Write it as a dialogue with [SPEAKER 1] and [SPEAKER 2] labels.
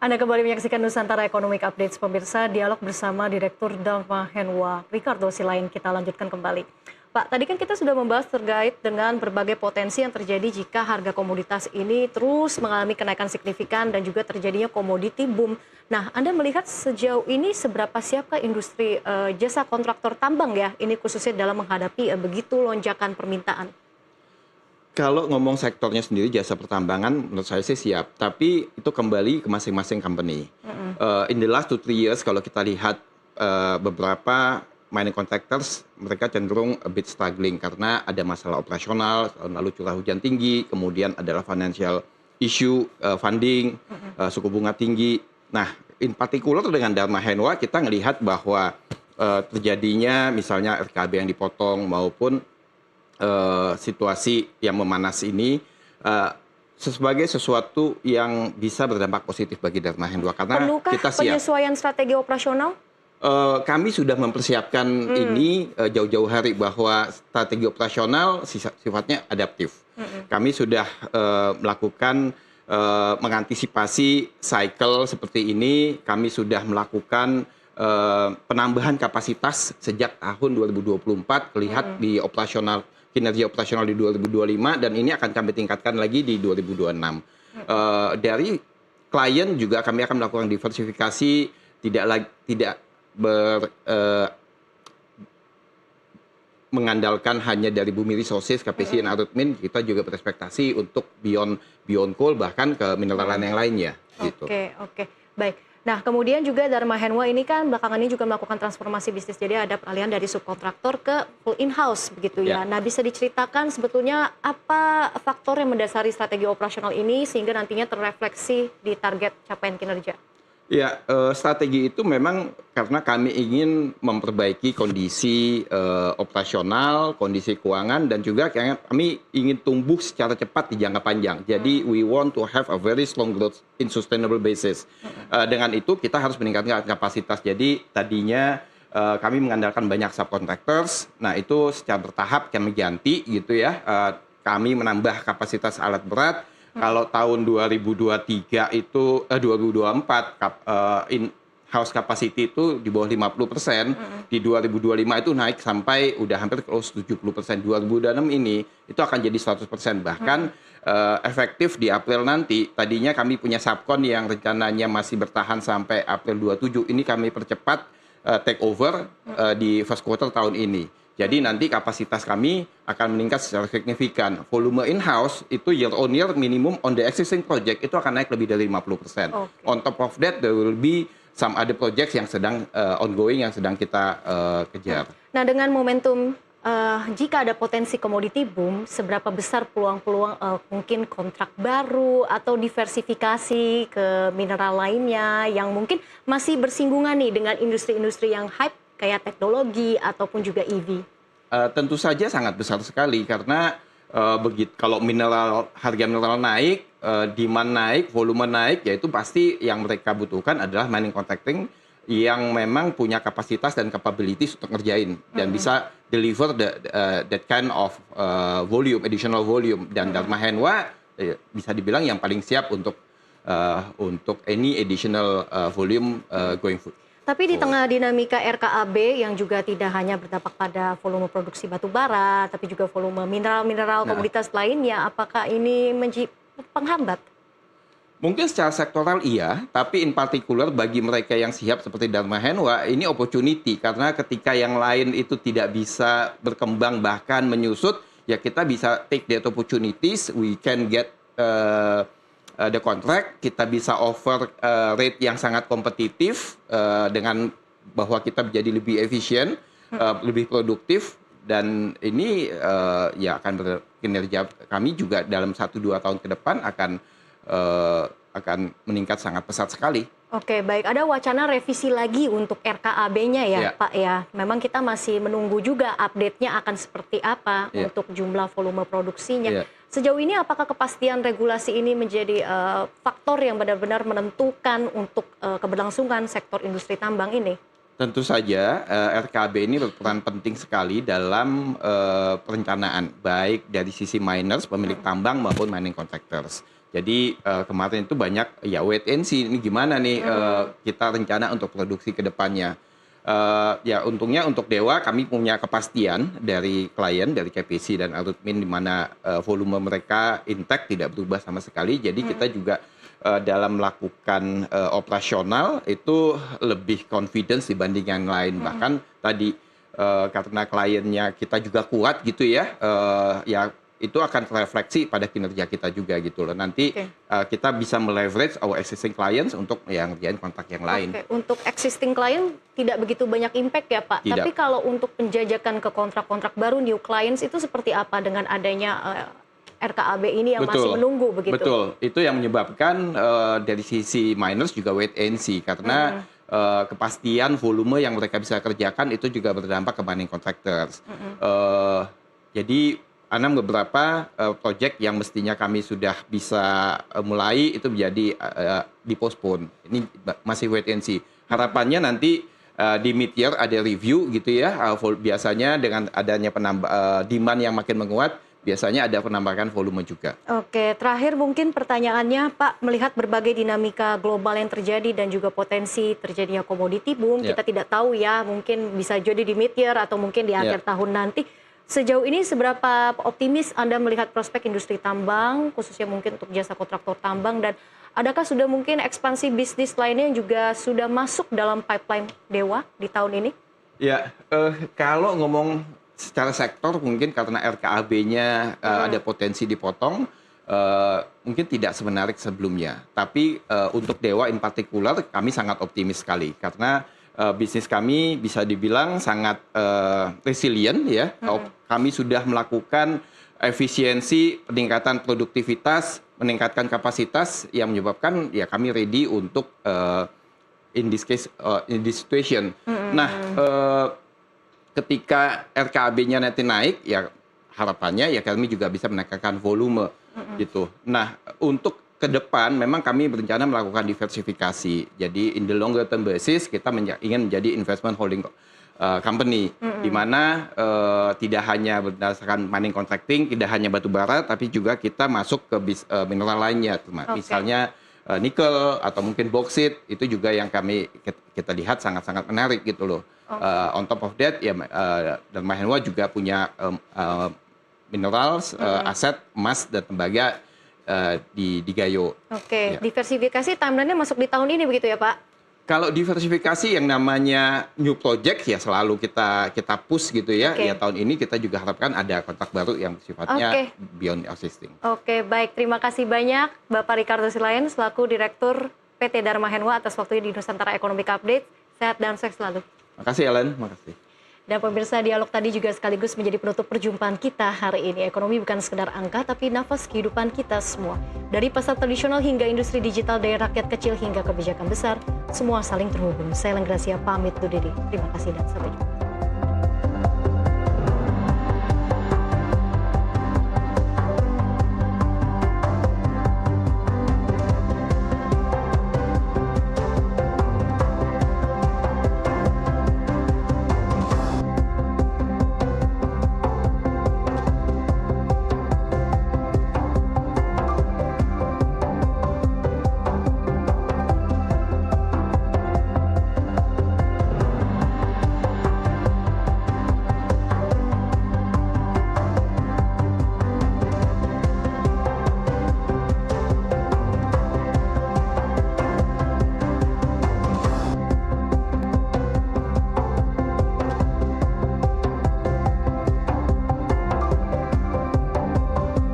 [SPEAKER 1] Anda kembali menyaksikan Nusantara Economic Updates, pemirsa. Dialog bersama Direktur Dharma Henwa, Ricardo Silain. Kita lanjutkan kembali. Pak, tadi kan kita sudah membahas terkait dengan berbagai potensi yang terjadi jika harga komoditas ini terus mengalami kenaikan signifikan dan juga terjadinya komoditi boom. Nah, Anda melihat sejauh ini seberapa siapkah industri jasa kontraktor tambang ya, ini khususnya dalam menghadapi begitu lonjakan permintaan?
[SPEAKER 2] Kalau ngomong sektornya sendiri jasa pertambangan menurut saya sih siap, tapi itu kembali ke masing-masing company. In the last 2-3 years kalau kita lihat beberapa mining contractors mereka cenderung a bit struggling karena ada masalah operasional, lalu curah hujan tinggi, kemudian adalah financial issue, funding, suku bunga tinggi. Nah, in particular dengan Dharma Henwa kita melihat bahwa terjadinya misalnya RKB yang dipotong maupun situasi yang memanas ini sebagai sesuatu yang bisa berdampak positif bagi Dharma Henwa karena
[SPEAKER 1] Perlukah
[SPEAKER 2] kita siap.
[SPEAKER 1] penyesuaian strategi operasional?
[SPEAKER 2] Kami sudah mempersiapkan ini jauh-jauh hari bahwa strategi operasional sifatnya adaptif. Kami sudah melakukan mengantisipasi cycle seperti ini. Kami sudah melakukan penambahan kapasitas sejak tahun 2024 lihat di kinerja operasional di 2025 dan ini akan kami tingkatkan lagi di 2026. Dari klien juga kami akan melakukan diversifikasi, tidak mengandalkan hanya dari Bumi Resources, KPC, dan Arutmin. Kita juga berespektasi untuk beyond coal bahkan ke mineral yang lainnya. Gitu.
[SPEAKER 1] Oke, baik. Nah, kemudian juga Dharma Henwa ini kan belakangan ini juga melakukan transformasi bisnis, jadi ada peralihan dari subkontraktor ke full in-house begitu ya. Nah, bisa diceritakan sebetulnya apa faktor yang mendasari strategi operasional ini sehingga nantinya terrefleksi di target capaian kinerja?
[SPEAKER 2] Ya, strategi itu memang karena kami ingin memperbaiki kondisi operasional, kondisi keuangan, dan juga kami ingin tumbuh secara cepat di jangka panjang. Jadi, we want to have a very strong growth in sustainable basis. Dengan itu, kita harus meningkatkan kapasitas. Jadi, tadinya kami mengandalkan banyak subcontractors. Nah, itu secara bertahap kami ganti gitu ya. Kami menambah kapasitas alat berat. Kalau tahun 2023 itu 2024 in-house capacity itu di bawah 50%, di 2025 itu naik sampai udah hampir close 70%. 2026 ini itu akan jadi 100%. Bahkan efektif di April nanti, tadinya kami punya subcon yang rencananya masih bertahan sampai April 27, ini kami percepat take over di first quarter tahun ini. Jadi nanti kapasitas kami akan meningkat secara signifikan. Volume in-house itu year on year minimum on the existing project itu akan naik lebih dari 50%. On top of that, there will be some other projects yang sedang ongoing, yang sedang kita kejar.
[SPEAKER 1] Nah, dengan momentum jika ada potensi komoditi boom, seberapa besar peluang-peluang mungkin kontrak baru atau diversifikasi ke mineral lainnya yang mungkin masih bersinggungan nih dengan industri-industri yang hype kayak teknologi ataupun juga EV?
[SPEAKER 2] Tentu saja sangat besar sekali karena kalau harga mineral naik, demand naik, volume naik, yaitu pasti yang mereka butuhkan adalah mining contracting yang memang punya kapasitas dan capabilities untuk ngerjain dan bisa deliver that kind of additional volume. Dan Dharma Henwa bisa dibilang yang paling siap untuk any additional volume going forward.
[SPEAKER 1] Tapi di tengah dinamika RKAB yang juga tidak hanya berdampak pada volume produksi batu bara, tapi juga volume mineral-mineral komoditas lainnya, apakah ini menjadi penghambat?
[SPEAKER 2] Mungkin secara sektoral iya, tapi in particular bagi mereka yang siap seperti Dharma Henwa, ini opportunity. Karena ketika yang lain itu tidak bisa berkembang bahkan menyusut, ya kita bisa take that opportunities, we can get the contract, kita bisa offer rate yang sangat kompetitif dengan bahwa kita menjadi lebih efisien, lebih produktif, dan ini ya akan kinerja kami juga dalam 1-2 tahun ke depan akan meningkat sangat pesat sekali.
[SPEAKER 1] Oke, baik. Ada wacana revisi lagi untuk RKAB-nya ya, Pak ya. Memang kita masih menunggu juga update-nya akan seperti apa untuk jumlah volume produksinya. Sejauh ini apakah kepastian regulasi ini menjadi faktor yang benar-benar menentukan untuk keberlangsungan sektor industri tambang ini?
[SPEAKER 2] Tentu saja RKAB ini berperan penting sekali dalam perencanaan, baik dari sisi miners, pemilik tambang maupun mining contractors. Jadi kemarin itu banyak ya wait and see, ini gimana nih kita rencana untuk produksi ke depannya. Ya untungnya untuk Dewa kami punya kepastian dari klien, dari KPC dan Arutmin di mana volume mereka intact tidak berubah sama sekali. Jadi kita juga dalam melakukan operasional itu lebih confidence dibanding yang lain. Bahkan tadi karena kliennya kita juga kuat gitu ya, ya itu akan terefleksi pada kinerja kita juga gitu loh. Nanti kita bisa meleverage our existing clients untuk yang ngerjain kontrak yang lain.
[SPEAKER 1] Untuk existing client tidak begitu banyak impact ya Pak.
[SPEAKER 2] Tidak.
[SPEAKER 1] Tapi kalau untuk penjajakan ke kontrak-kontrak baru new clients itu seperti apa dengan adanya RKAB ini yang masih menunggu begitu?
[SPEAKER 2] Betul. Itu yang menyebabkan dari sisi miners juga wait and see karena kepastian volume yang mereka bisa kerjakan itu juga berdampak ke mining contractors. Jadi ada beberapa proyek yang mestinya kami sudah bisa mulai itu menjadi dipostpone. Ini masih wait and see. Harapannya nanti di mid-year ada review gitu ya. Biasanya dengan adanya demand yang makin menguat, biasanya ada penambahan volume juga.
[SPEAKER 1] Oke, terakhir mungkin pertanyaannya Pak, melihat berbagai dinamika global yang terjadi dan juga potensi terjadinya commodity boom, kita tidak tahu ya, mungkin bisa jadi di mid-year atau mungkin di akhir tahun nanti. Sejauh ini seberapa optimis Anda melihat prospek industri tambang, khususnya mungkin untuk jasa kontraktor tambang, dan adakah sudah mungkin ekspansi bisnis lainnya yang juga sudah masuk dalam pipeline Dewa di tahun ini? Ya,
[SPEAKER 2] kalau ngomong secara sektor mungkin karena RKAB-nya ada potensi dipotong, mungkin tidak semenarik sebelumnya. Tapi untuk Dewa in particular kami sangat optimis sekali karena bisnis kami bisa dibilang sangat resilient ya. Kami sudah melakukan efisiensi, peningkatan produktivitas, meningkatkan kapasitas yang menyebabkan ya kami ready untuk in this case in this situation. Nah, ketika RKAB-nya nanti naik ya harapannya ya kami juga bisa menaikkan volume gitu. Nah, untuk ke depan memang kami berencana melakukan diversifikasi. Jadi in the longer term basis kita ingin menjadi investment holding company di mana tidak hanya berdasarkan mining contracting, tidak hanya batu bara tapi juga kita masuk ke mineral lainnya. Misalnya nikel atau mungkin bauxite itu juga yang kita lihat sangat-sangat menarik gitu loh. On top of that ya dan Mahenwa juga punya minerals, aset emas dan tembaga di Gayo.
[SPEAKER 1] Oke, diversifikasi timeline-nya masuk di tahun ini begitu ya Pak?
[SPEAKER 2] Kalau diversifikasi yang namanya new project ya selalu kita push gitu ya. Ya tahun ini kita juga harapkan ada kontrak baru yang sifatnya beyond existing.
[SPEAKER 1] Oke, baik. Terima kasih banyak Bapak Ricardo Silayan selaku Direktur PT Dharma Henwa atas waktunya di Nusantara Economic Update. Sehat dan sukses selalu.
[SPEAKER 2] Makasih Ellen, makasih.
[SPEAKER 1] Dan pemirsa, dialog tadi juga sekaligus menjadi penutup perjumpaan kita hari ini. Ekonomi bukan sekedar angka, tapi nafas kehidupan kita semua. Dari pasar tradisional hingga industri digital, dari rakyat kecil hingga kebijakan besar, semua saling terhubung. Saya Lenggracia pamit undur diri. Terima kasih dan sampai jumpa.